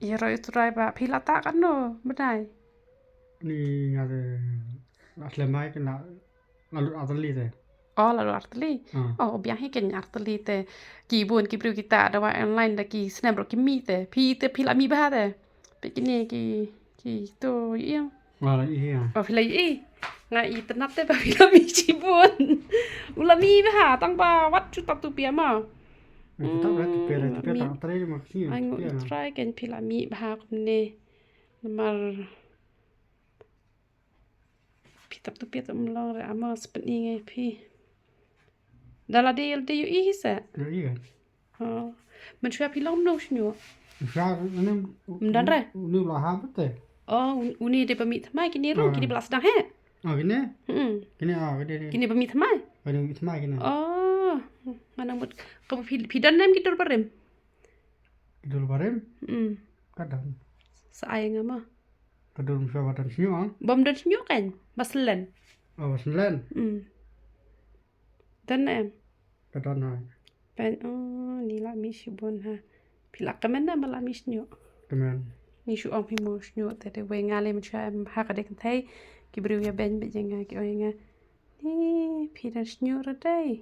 iaroh U Trai.825858027274 bên này. Ni ada aslemai kena lalu atali teh. Lalu arteli. Biang hikin arteli te ki buan ki bru kita ada wa online da ki snap ro ki mi te pila mi bah te. Begini ki to yang. Iya. Pila ngai tenat te pila mi ci buan. Ula mi bah tang ba wat chu tap tu pia ma. Kita berarti pera tak teri maksudnya. Ai U Trai kan pila mi bah ne. Nomor pitap tu pia tu mlong re ama seperti ngai pi. Dalam dia isa. Iya. Men shua pilom no shñiuh. Saya ini. Mendan re. Ini belah apa teh? Uni de pamit thamai kini ro kini belas dang he. Gini? Gini gini. Kini pamit thamai. Pamit thamai gini. Manang mut kamu pidan nem kidur barem. Kidur barem? Kadang. Saai ngama. Kidur shua badan shñiuh. Bom dan shñiuh kan? Baslen. Baslen. Dan em. Kadang hai. Pen ni la mi shibon ha. Pilak kamen na mala mi shñiuh. Kemen. Ni shu ong pimo shñiuh te de we ngale men shua em ha ka de kan thai ki bru ya ben be jenga ki oinga. Ni pidan shñiuh ra dai.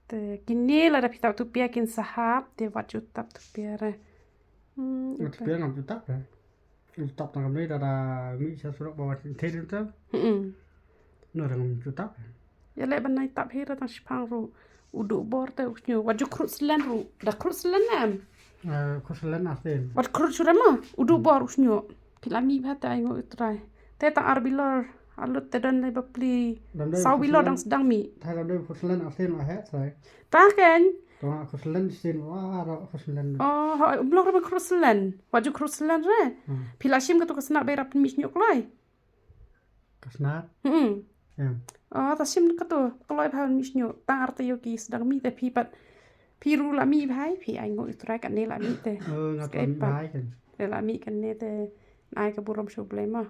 Te kini la da pitap tu pia kin sahap te wat ju tap tu pia ra. Tu pia ngam tu tap ra. Tu tap tang kami dah mi sa surat bawa teh tu tu. No ngam tu tap. Ya le ban nai tap hira tang shipang ru. Udu bor te shñiuh wat ju krut slen ru. Da krut slen am. Kuslen asin. Wat krut shurama udu bor shñiuh. Pilami ba ta ingo U Trai. Te tang arbilor alut te dan le bapli. Sau bilor dang sedang mi. Thai lam doi kuslen asin lah het sai. Ta kan? Tong kuslen sin wah ro kuslen. Hoi blok ra krut slen. Wat ju krut slen re. Pilashim ka tu kasna be rap mi shñiuh klai. Kasnat. Ya. Ta sim ka tu klai ba mi shñiuh. Ta arte yo ki sedang mi te pipat. Piru la mi bhai pi ai ngo U Trai kan ne la mi te. Ngat mi bhai kan. La mi kan ne te ai ka burom problema.